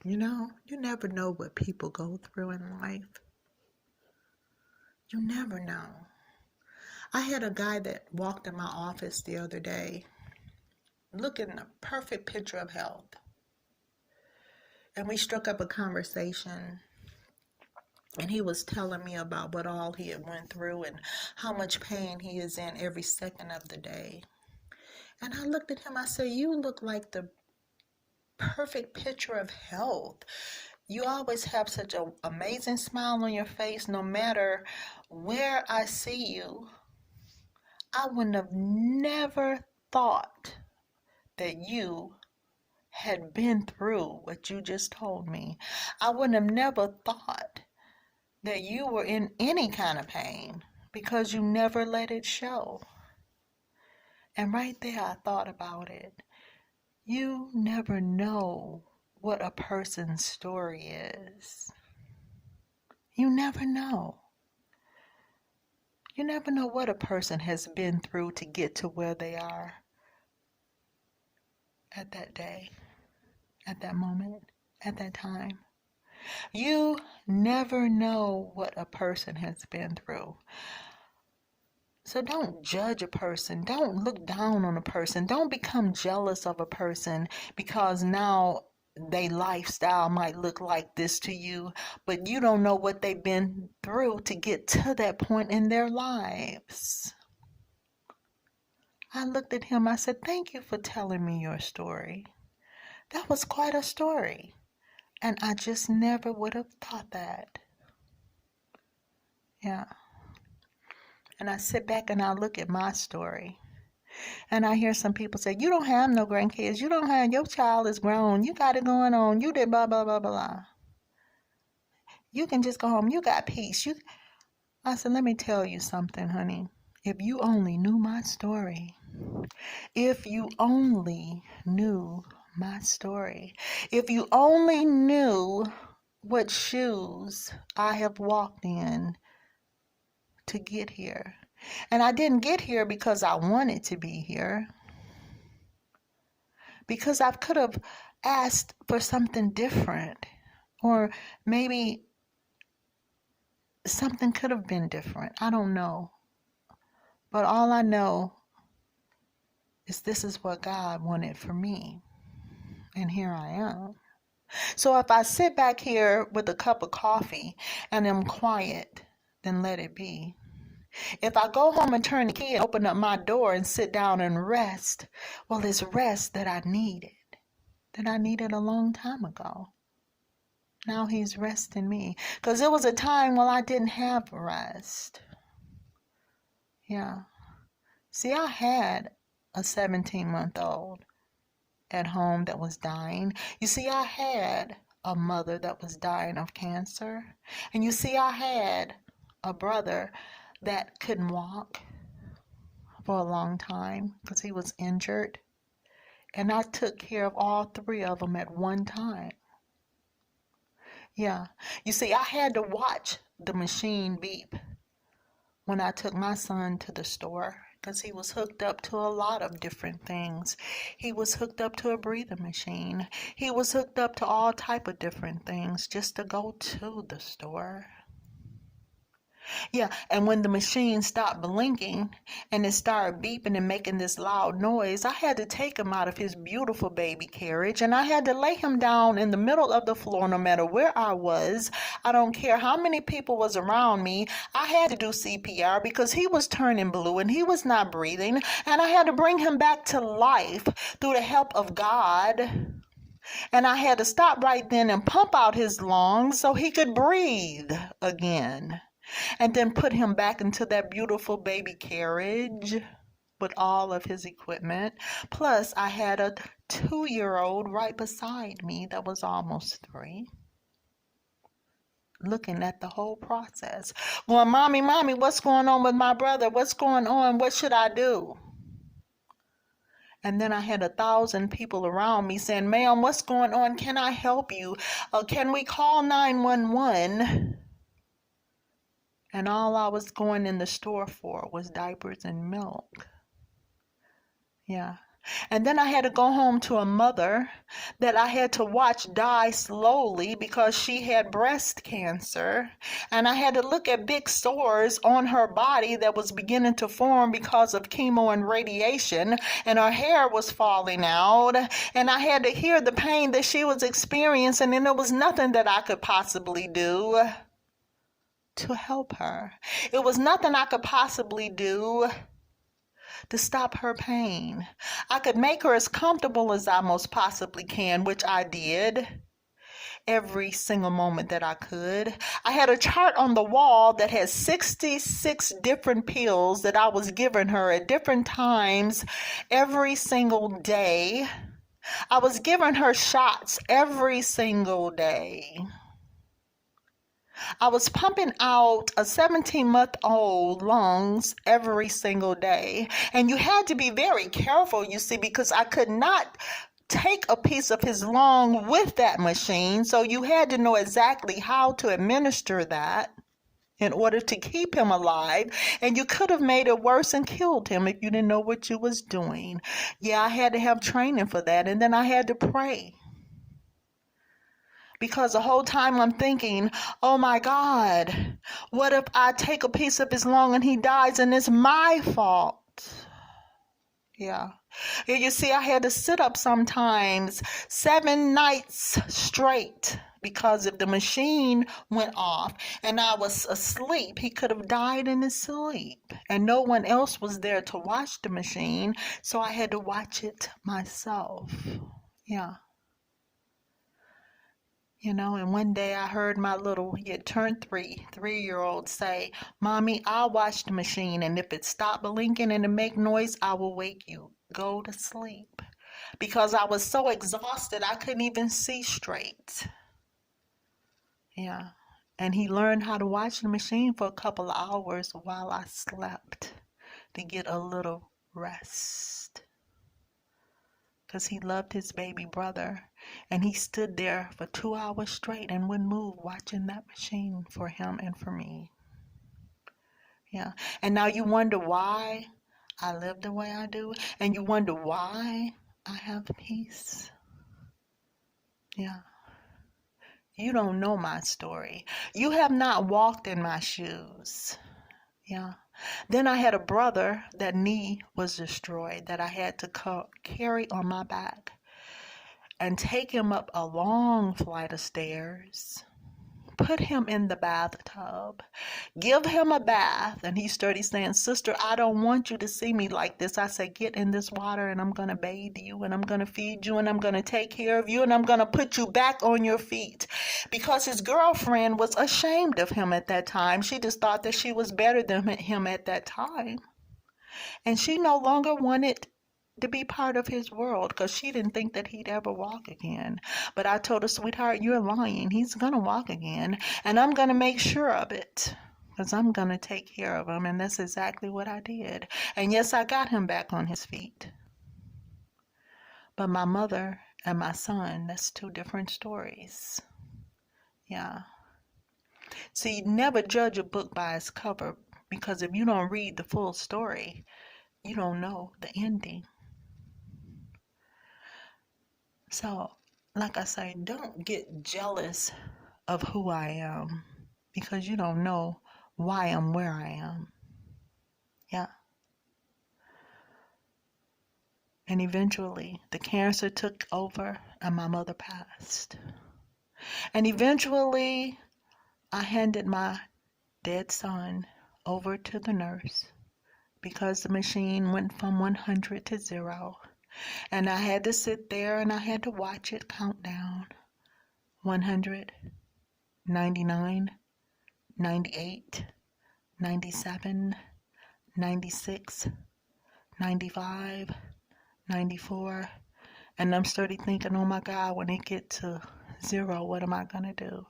You never know what people go through in life. You never know. I had a guy that walked in my office the other day looking a perfect picture of health. And we struck up a conversation, and he was telling me about what all he had went through and how much pain he is in every second of the day. And I looked at him, I said, you look like the perfect picture of health. You always have such an amazing smile on your face, no matter where I see you. I wouldn't have never thought that you had been through what you just told me. I wouldn't have never thought that you were in any kind of pain because you never let it show. And right there I thought about it. You never know what a person's story is. You never know. You never know what a person has been through to get to where they are at that day, at that moment, at that time. You never know what a person has been through. So don't judge a person. Don't look down on a person. Don't become jealous of a person because now their lifestyle might look like this to you, but you don't know what they've been through to get to that point in their lives. I looked at him, I said, thank you for telling me your story. That was quite a story. And I just never would have thought that. Yeah. And I sit back and I look at my story. And I hear some people say, you don't have no grandkids. You don't have, your child is grown. You got it going on. You did blah, blah, blah, blah. You can just go home. You got peace. I said, let me tell you something, honey. If you only knew my story, if you only knew my story, if you only knew what shoes I have walked in to get here. And I didn't get here because I wanted to be here. Because I could have asked for something different. Or maybe something could have been different. I don't know. But all I know is this is what God wanted for me. And here I am. So if I sit back here with a cup of coffee and am quiet, then let it be. If I go home and turn the key and open up my door and sit down and rest, well, it's rest that I needed a long time ago. Now he's resting me. Because there was a time when I didn't have rest. Yeah. See, I had a 17-month-old at home that was dying. You see, I had a mother that was dying of cancer. And you see, I had a brother that couldn't walk for a long time because he was injured. And I took care of all three of them at one time. Yeah. You see, I had to watch the machine beep when I took my son to the store because he was hooked up to a lot of different things. He was hooked up to a breathing machine. He was hooked up to all type of different things just to go to the store. Yeah, and when the machine stopped blinking and it started beeping and making this loud noise, I had to take him out of his beautiful baby carriage and I had to lay him down in the middle of the floor no matter where I was. I don't care how many people was around me. I had to do CPR because he was turning blue and he was not breathing, and I had to bring him back to life through the help of God. And I had to stop right then and pump out his lungs so he could breathe again. And then put him back into that beautiful baby carriage with all of his equipment. Plus, I had a 2-year-old right beside me that was almost 3, looking at the whole process. Going, Mommy, what's going on with my brother? What's going on? What should I do? And then I had 1,000 people around me saying, ma'am, what's going on? Can I help you? Can we call 911? And all I was going in the store for was diapers and milk. Yeah. And then I had to go home to a mother that I had to watch die slowly because she had breast cancer. And I had to look at big sores on her body that was beginning to form because of chemo and radiation. And her hair was falling out. And I had to hear the pain that she was experiencing. And there was nothing that I could possibly do to help her. It was nothing I could possibly do to stop her pain. I could make her as comfortable as I most possibly can, which I did every single moment that I could. I had a chart on the wall that had 66 different pills that I was giving her at different times every single day. I was giving her shots every single day. I was pumping out a 17-month-old lungs every single day. And you had to be very careful, you see, because I could not take a piece of his lung with that machine. So you had to know exactly how to administer that in order to keep him alive. And you could have made it worse and killed him if you didn't know what you was doing. Yeah, I had to have training for that. And then I had to pray. Because the whole time I'm thinking, oh my God, what if I take a piece of his lung and he dies and it's my fault? Yeah. You see, I had to sit up sometimes 7 nights straight because if the machine went off and I was asleep, he could have died in his sleep. And no one else was there to watch the machine, so I had to watch it myself. Yeah. You know, and one day I heard my he had turned 3-year-old say, Mommy, I'll watch the machine, and if it stopped blinking and it make noise, I will wake you. Go to sleep. Because I was so exhausted, I couldn't even see straight. Yeah. And he learned how to watch the machine for a couple of hours while I slept to get a little rest. Because he loved his baby brother. And he stood there for 2 hours straight and wouldn't move, watching that machine for him and for me. Yeah. And now you wonder why I live the way I do. And you wonder why I have peace. Yeah. You don't know my story. You have not walked in my shoes. Yeah. Then I had a brother that knee was destroyed that I had to carry on my back and take him up a long flight of stairs, put him in the bathtub, give him a bath. And he started saying, Sister, I don't want you to see me like this. I said, get in this water and I'm going to bathe you and I'm going to feed you and I'm going to take care of you and I'm going to put you back on your feet. Because his girlfriend was ashamed of him at that time. She just thought that she was better than him at that time. And she no longer wanted to be part of his world because she didn't think that he'd ever walk again. But I told her, sweetheart, you're lying. He's going to walk again. And I'm going to make sure of it because I'm going to take care of him. And that's exactly what I did. And yes, I got him back on his feet. But my mother and my son, that's 2 different stories. Yeah. See, never judge a book by its cover because if you don't read the full story, you don't know the ending. So, like I say, don't get jealous of who I am because you don't know why I'm where I am. Yeah. And eventually, the cancer took over and my mother passed. And eventually, I handed my dead son over to the nurse because the machine went from 100 to 0. And I had to sit there and I had to watch it count down. 100, 99, 98, 97, 96, 95, 94. And I'm starting thinking, oh my God, when it get to 0, what am I going to do?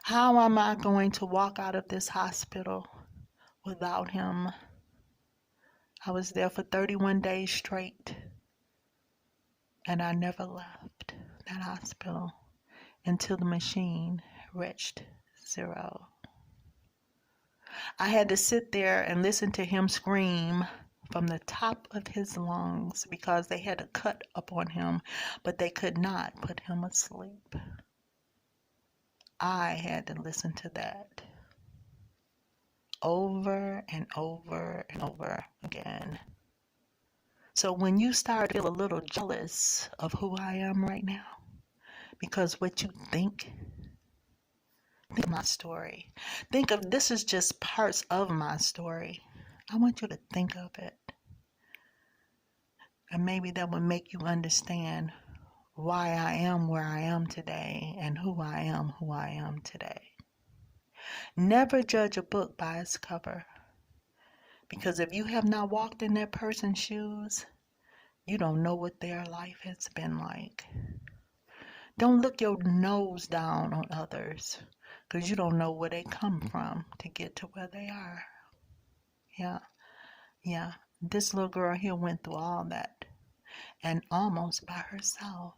How am I going to walk out of this hospital without him? I was there for 31 days straight. And I never left that hospital until the machine reached 0. I had to sit there and listen to him scream from the top of his lungs because they had a cut upon him, but they could not put him asleep. I had to listen to that over and over and over again. So when you start to feel a little jealous of who I am right now, because what you think of my story, think of this is just parts of my story. I want you to think of it. And maybe that will make you understand why I am where I am today and who I am today. Never judge a book by its cover. Because if you have not walked in that person's shoes, you don't know what their life has been like. Don't look your nose down on others because you don't know where they come from to get to where they are. Yeah. This little girl here went through all that and almost by herself.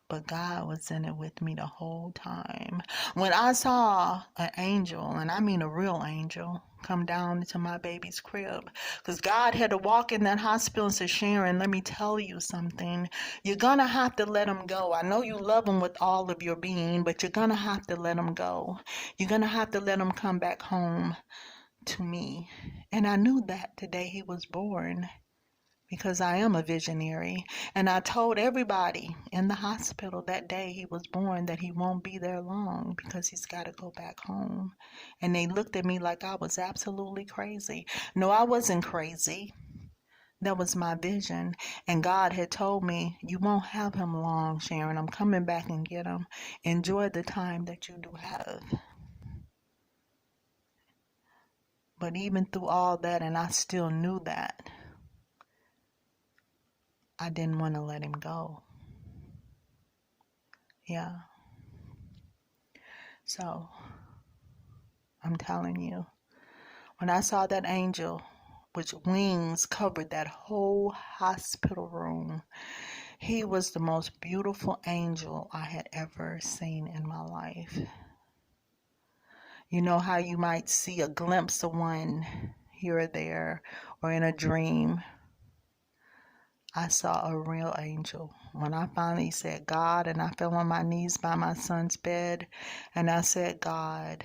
But God was in it with me the whole time. When I saw an angel, and I mean a real angel, come down into my baby's crib, because God had to walk in that hospital and say, Sharon, let me tell you something. You're going to have to let him go. I know you love him with all of your being, but you're going to have to let him go. You're going to have to let him come back home to me. And I knew that the day he was born, because I am a visionary. And I told everybody in the hospital that day he was born that he won't be there long because he's got to go back home. And they looked at me like I was absolutely crazy. No, I wasn't crazy. That was my vision. And God had told me, you won't have him long, Sharon. I'm coming back and get him. Enjoy the time that you do have. But even through all that, and I still knew that, I didn't want to let him go. Yeah. So, I'm telling you, when I saw that angel, which wings covered that whole hospital room, he was the most beautiful angel I had ever seen in my life. You know how you might see a glimpse of one here or there, or in a dream. I saw a real angel. When I finally said God, and I fell on my knees by my son's bed, and I said, God,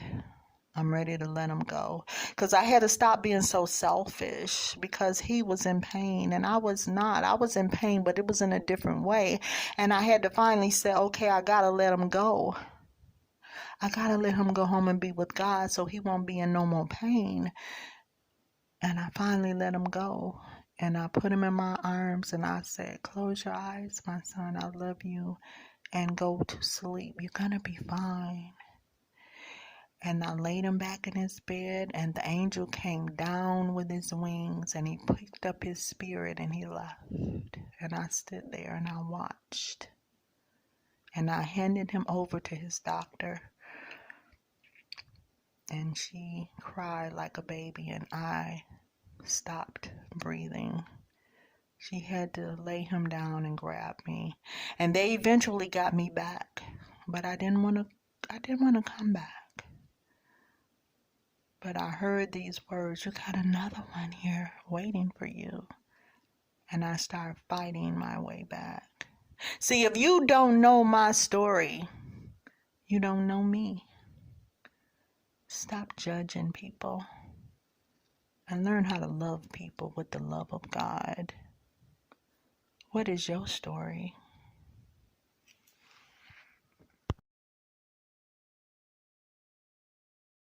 I'm ready to let him go. Because I had to stop being so selfish because he was in pain and I was not. I was in pain, but it was in a different way. And I had to finally say, okay, I got to let him go. I got to let him go home and be with God so he won't be in no more pain. And I finally let him go. And I put him in my arms and I said, close your eyes, my son. I love you. And go to sleep. You're going to be fine. And I laid him back in his bed, and the angel came down with his wings, and he picked up his spirit, and he left. And I stood there, and I watched. And I handed him over to his doctor, and she cried like a baby, and I stopped breathing. She had to lay him down and grab me. And they eventually got me back, but I didn't want to come back. But I heard these words, you got another one here waiting for you. And I started fighting my way back. See, if you don't know my story, you don't know me. Stop judging people and learn how to love people with the love of God. What is your story?